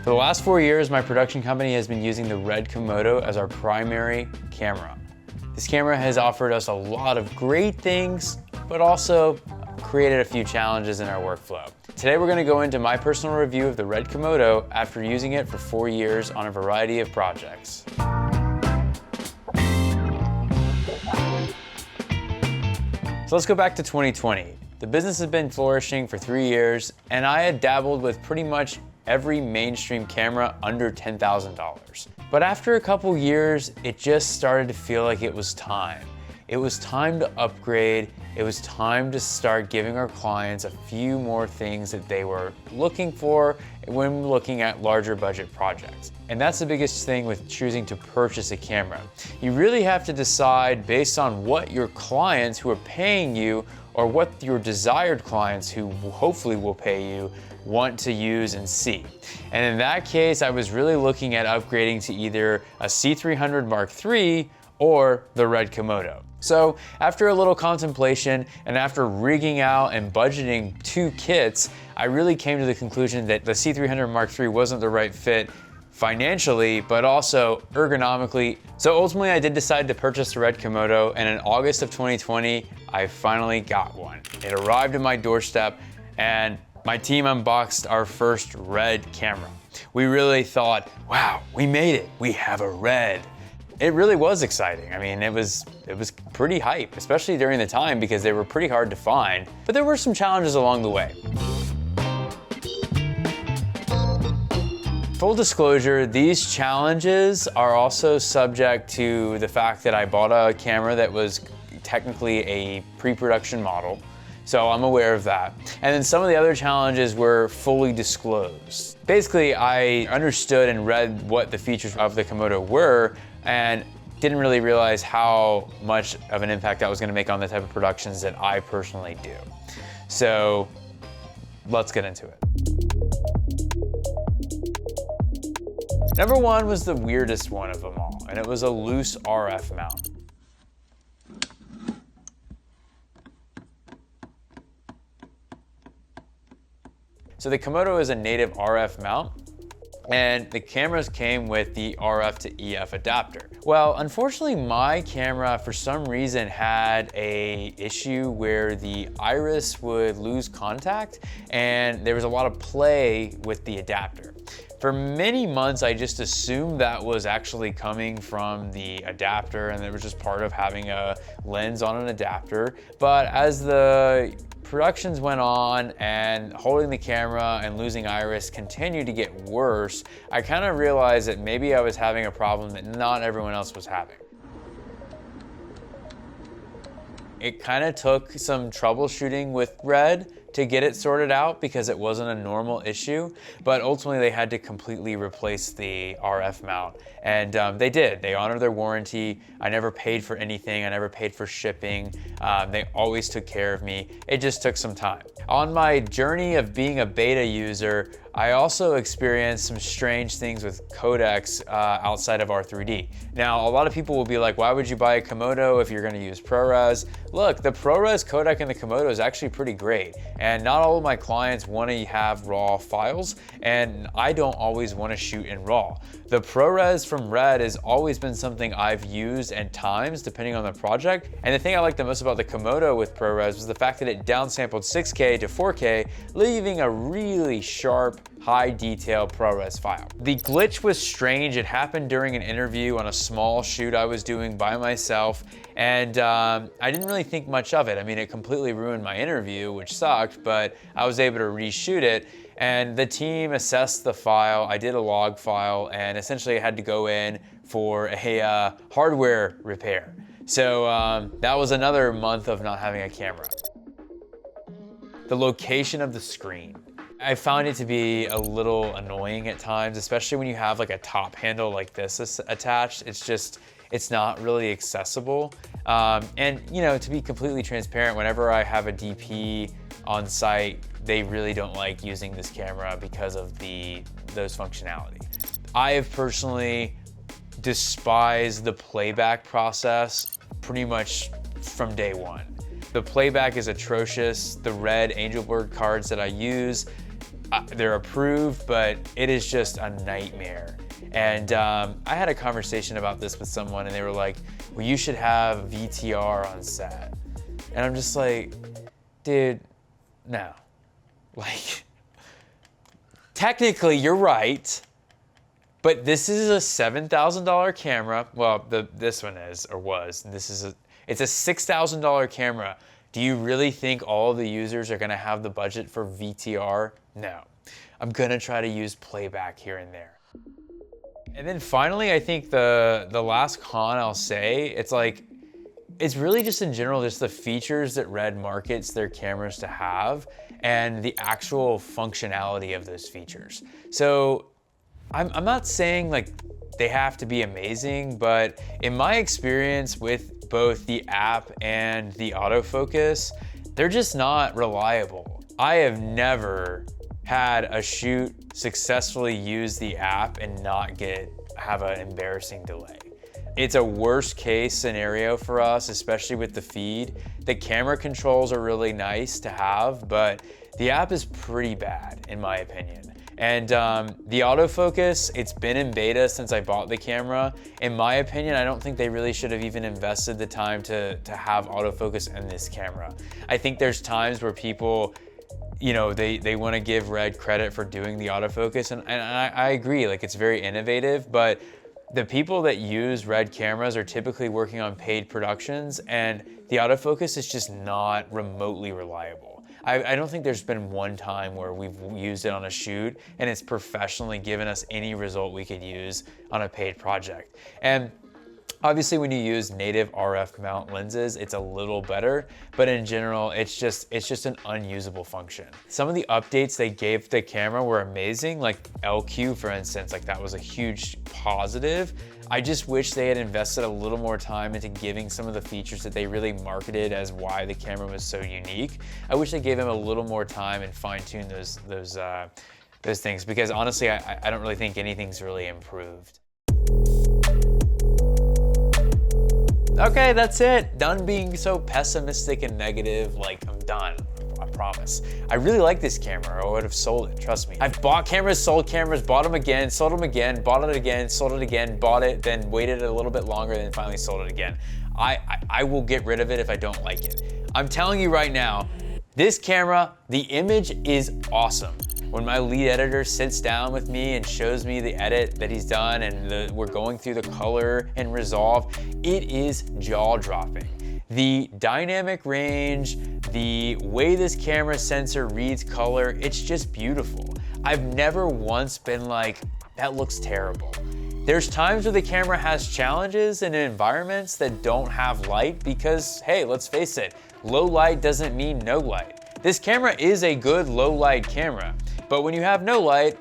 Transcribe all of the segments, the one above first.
For the last 4 years, my production company has been using the RED Komodo as our primary camera. This camera has offered us a lot of great things, but also created a few challenges in our workflow. Today we're going to go into my personal review of the RED Komodo after using it for 4 years on a variety of projects. So let's go back to 2020. The business has been flourishing for 3 years, and I had dabbled with pretty much every mainstream camera under $10,000. But after a couple years, it just started to feel like it was time. It was time to upgrade. It was time to start giving our clients a few more things that they were looking for when looking at larger budget projects. And that's the biggest thing with choosing to purchase a camera. You really have to decide based on what your clients who are paying you or what your desired clients who hopefully will pay you want to use and see. And in that case, I was really looking at upgrading to either a C300 Mark III or the RED Komodo. So after a little contemplation and after rigging out and budgeting 2 kits, I really came to the conclusion that the C300 Mark III wasn't the right fit financially, but also ergonomically. So ultimately I did decide to purchase the RED Komodo, and in August of 2020, I finally got one. It arrived at my doorstep and my team unboxed our first RED camera. We really thought, wow, we made it. We have a RED. It really was exciting. I mean, it was pretty hype, especially during the time because they were pretty hard to find, but there were some challenges along the way. Full disclosure, these challenges are also subject to the fact that I bought a camera that was technically a pre-production model. So I'm aware of that. And then some of the other challenges were fully disclosed. Basically, I understood and read what the features of the Komodo were and didn't really realize how much of an impact that was going to make on the type of productions that I personally do. So let's get into it. Number one was the weirdest one of them all, and it was a loose RF mount. So the Komodo is a native RF mount, and the cameras came with the RF to EF adapter. Well, unfortunately, my camera, for some reason, had an issue where the iris would lose contact, and there was a lot of play with the adapter. For many months, I just assumed that was actually coming from the adapter, and it was just part of having a lens on an adapter. But as the productions went on and holding the camera and losing iris continued to get worse, I kind of realized that maybe I was having a problem that not everyone else was having. It kind of took some troubleshooting with RED to get it sorted out because it wasn't a normal issue, but ultimately they had to completely replace the RF mount, and they did. They honored their warranty. I never paid for anything. I never paid for shipping. They always took care of me. It just took some time. On my journey of being a beta user, I also experienced some strange things with codecs outside of R3D. Now, a lot of people will be like, why would you buy a Komodo if you're gonna use ProRes? Look, the ProRes codec in the Komodo is actually pretty great. And not all of my clients wanna have RAW files, and I don't always wanna shoot in RAW. The ProRes from RED has always been something I've used at times, depending on the project. And the thing I like the most about the Komodo with ProRes was the fact that it downsampled 6K to 4K, leaving a really sharp, high detail ProRes file. The glitch was strange. It happened during an interview on a small shoot I was doing by myself, and I didn't really think much of it. I mean, it completely ruined my interview, which sucked, but I was able to reshoot it, and the team assessed the file. I did a log file, and essentially I had to go in for a hardware repair. So that was another month of not having a camera. The location of the screen. I found it to be a little annoying at times, especially when you have like a top handle like this attached. It's not really accessible. And you know, to be completely transparent, whenever I have a DP on site, they really don't like using this camera because of those functionality. I have personally despised the playback process pretty much from day one. The playback is atrocious. The red Angelbird cards that I use they're approved, but it is just a nightmare. And I had a conversation about this with someone and they were like, well, you should have VTR on set. And I'm just like, dude, no. Like, technically you're right, but this is a $7,000 camera. Well, this one is, or was. It's a $6,000 camera. Do you really think all the users are gonna have the budget for VTR? No. I'm gonna try to use Playback here and there. And then finally, I think the last con I'll say, it's really just in general, just the features that RED markets their cameras to have and the actual functionality of those features. So I'm not saying like they have to be amazing, but in my experience with both the app and the autofocus, they're just not reliable. I have never had a shoot successfully use the app and not have an embarrassing delay. It's a worst case scenario for us, especially with the feed. The camera controls are really nice to have, but the app is pretty bad in my opinion. And the autofocus, it's been in beta since I bought the camera. In my opinion, I don't think they really should have even invested the time to have autofocus in this camera. I think there's times where people, you know, they want to give RED credit for doing the autofocus, and I agree, like it's very innovative, but the people that use RED cameras are typically working on paid productions, and the autofocus is just not remotely reliable. I don't think there's been one time where we've used it on a shoot and it's professionally given us any result we could use on a paid project. And obviously when you use native RF mount lenses, it's a little better, but in general, it's just an unusable function. Some of the updates they gave the camera were amazing, like LQ for instance, like that was a huge positive. I just wish they had invested a little more time into giving some of the features that they really marketed as why the camera was so unique. I wish they gave them a little more time and fine-tune those things, because honestly, I don't really think anything's really improved. Okay, that's it. Done being so pessimistic and negative. Like, I'm done. I promise. I really like this camera, or I would have sold it, trust me. I've bought cameras, sold cameras, bought them again, sold them again, bought it again, sold it again, bought it, then waited a little bit longer, then finally sold it again. I will get rid of it if I don't like it. I'm telling you right now, this camera, the image is awesome. When my lead editor sits down with me and shows me the edit that he's done and we're going through the color and resolve, it is jaw-dropping. The dynamic range, the way this camera sensor reads color, it's just beautiful. I've never once been like, that looks terrible. There's times where the camera has challenges in environments that don't have light because, hey, let's face it, low light doesn't mean no light. This camera is a good low light camera, but when you have no light,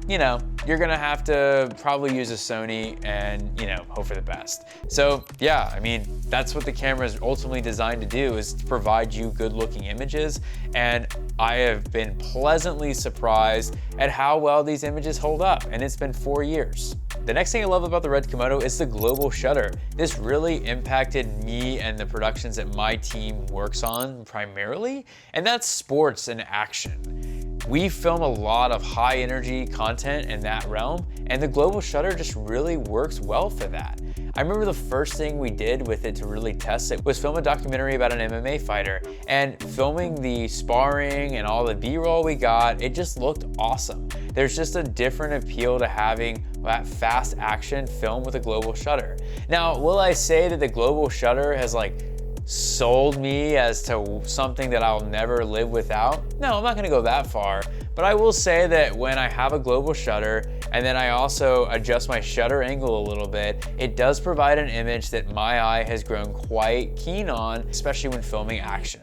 you know, you're gonna have to probably use a Sony and, you know, hope for the best. So yeah, I mean, that's what the camera is ultimately designed to do, is to provide you good looking images. And I have been pleasantly surprised at how well these images hold up, and it's been 4 years. The next thing I love about the RED Komodo is the global shutter. This really impacted me and the productions that my team works on primarily, and that's sports and action. We film a lot of high energy content in that realm, and the global shutter just really works well for that. I remember the first thing we did with it to really test it was film a documentary about an MMA fighter, and filming the sparring and all the B-roll we got, it just looked awesome. There's just a different appeal to having that fast action film with a global shutter. Now, will I say that the global shutter has like sold me as to something that I'll never live without? No, I'm not gonna go that far, but I will say that when I have a global shutter and then I also adjust my shutter angle a little bit, it does provide an image that my eye has grown quite keen on, especially when filming action.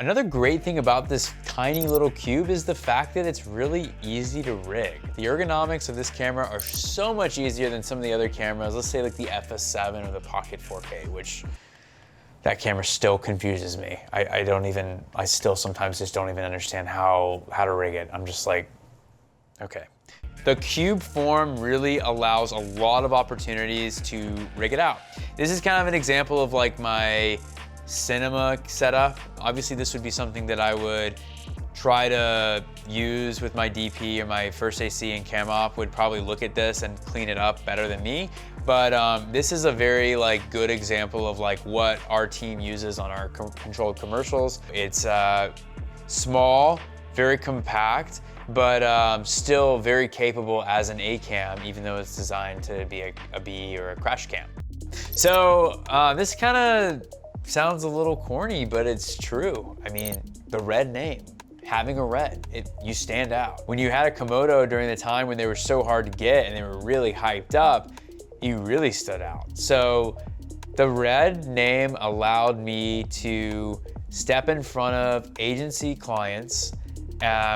Another great thing about this tiny little cube is the fact that it's really easy to rig. The ergonomics of this camera are so much easier than some of the other cameras, let's say like the FS7 or the Pocket 4K, which that camera still confuses me. I still sometimes just don't even understand how to rig it. I'm just like, okay. The cube form really allows a lot of opportunities to rig it out. This is kind of an example of like my cinema setup. Obviously this would be something that I would try to use with my DP or my first AC and cam op would probably look at this and clean it up better than me. But this is a very like good example of like what our team uses on our controlled commercials. It's small, very compact, but still very capable as an A cam, even though it's designed to be a B or a crash cam. So this kind of sounds a little corny, but it's true. I mean, the RED name. Having a RED, you stand out. When you had a Komodo during the time when they were so hard to get and they were really hyped up, you really stood out. So the RED name allowed me to step in front of agency clients,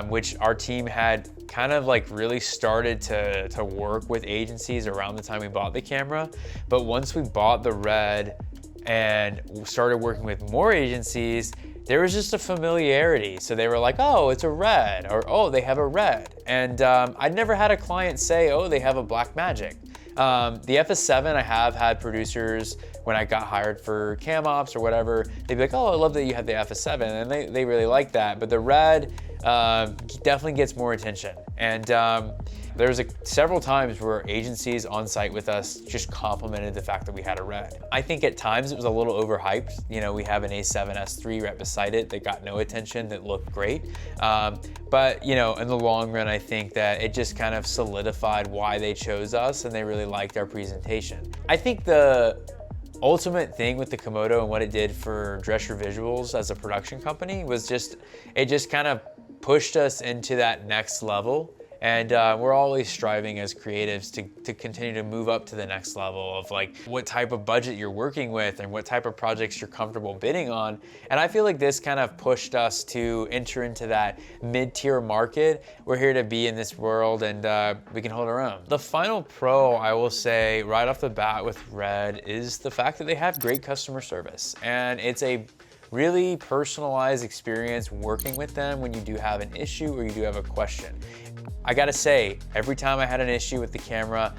which our team had kind of like really started to work with agencies around the time we bought the camera. But once we bought the RED and started working with more agencies, there was just a familiarity. So they were like, oh, it's a RED, or oh, they have a RED. And I'd never had a client say, oh, they have a Blackmagic. The FS7, I have had producers, when I got hired for cam ops or whatever, they'd be like, oh, I love that you have the FS7, and they really like that. But the RED definitely gets more attention. And there's several times where agencies on site with us just complimented the fact that we had a RED. I think at times it was a little overhyped. You know, we have an A7S III right beside it that got no attention, that looked great. But you know, in the long run, I think that it just kind of solidified why they chose us, and they really liked our presentation. I think the ultimate thing with the Komodo and what it did for Drescher Visuals as a production company was it just kind of pushed us into that next level. And we're always striving as creatives to continue to move up to the next level of like what type of budget you're working with and what type of projects you're comfortable bidding on. And I feel like this kind of pushed us to enter into that mid-tier market. We're here to be in this world, and we can hold our own. The final pro I will say right off the bat with RED is the fact that they have great customer service, and it's a really personalized experience working with them when you do have an issue or you do have a question. I gotta say, every time I had an issue with the camera,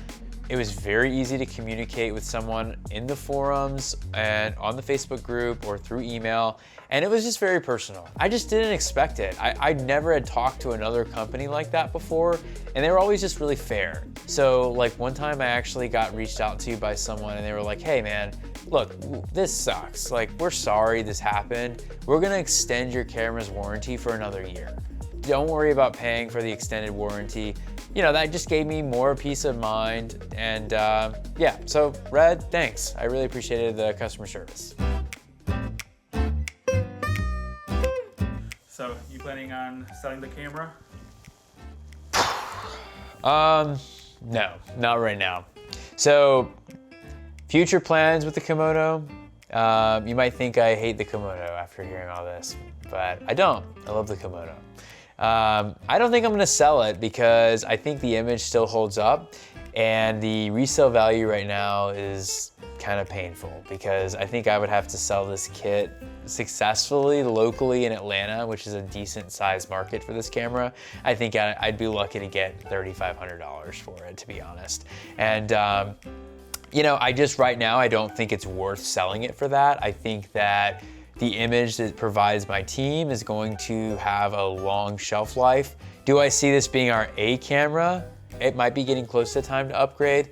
it was very easy to communicate with someone in the forums and on the Facebook group or through email, and it was just very personal. I just didn't expect it. I never had talked to another company like that before, and they were always just really fair. So like one time I actually got reached out to by someone, and they were like, hey man, look, this sucks. Like, we're sorry this happened. We're gonna extend your camera's warranty for another year. Don't worry about paying for the extended warranty. You know, that just gave me more peace of mind. And yeah, so RED, thanks. I really appreciated the customer service. So, you planning on selling the camera? No, not right now. So, future plans with the Komodo. You might think I hate the Komodo after hearing all this, but I don't. I love the Komodo. I don't think I'm gonna sell it because I think the image still holds up, and the resale value right now is kind of painful because I think I would have to sell this kit successfully locally in Atlanta, which is a decent sized market for this camera. I think I'd be lucky to get $3,500 for it, to be honest. And you know, right now, I don't think it's worth selling it for that. I think that the image that provides my team is going to have a long shelf life. Do I see this being our A camera? It might be getting close to time to upgrade.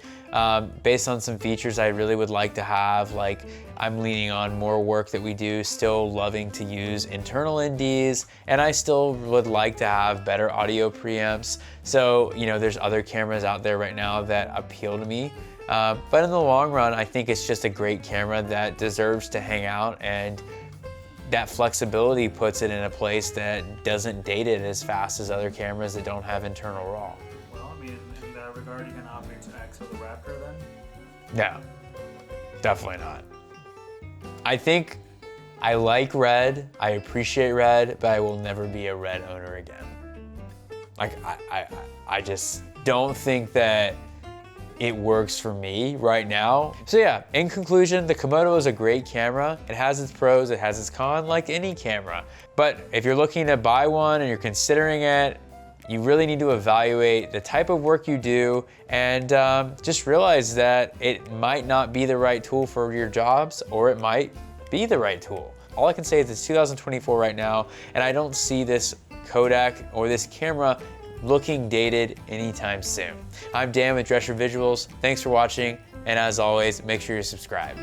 Based on some features I really would like to have, like I'm leaning on more work that we do, still loving to use internal NDs, and I still would like to have better audio preamps. So, you know, there's other cameras out there right now that appeal to me. But in the long run, I think it's just a great camera that deserves to hang out, and that flexibility puts it in a place that doesn't date it as fast as other cameras that don't have internal RAW. Well, I mean, in that regard, you can opt to X or the Raptor then? No, definitely not. I think I like RED, I appreciate RED, but I will never be a RED owner again. Like, I just don't think that it works for me right now. So yeah, in conclusion, the Komodo is a great camera. It has its pros, it has its cons, like any camera. But if you're looking to buy one and you're considering it, you really need to evaluate the type of work you do, and just realize that it might not be the right tool for your jobs, or it might be the right tool. All I can say is it's 2024 right now, and I don't see this codec or this camera looking dated anytime soon. I'm Dan with Drescher Visuals. Thanks for watching, and as always, make sure you subscribe.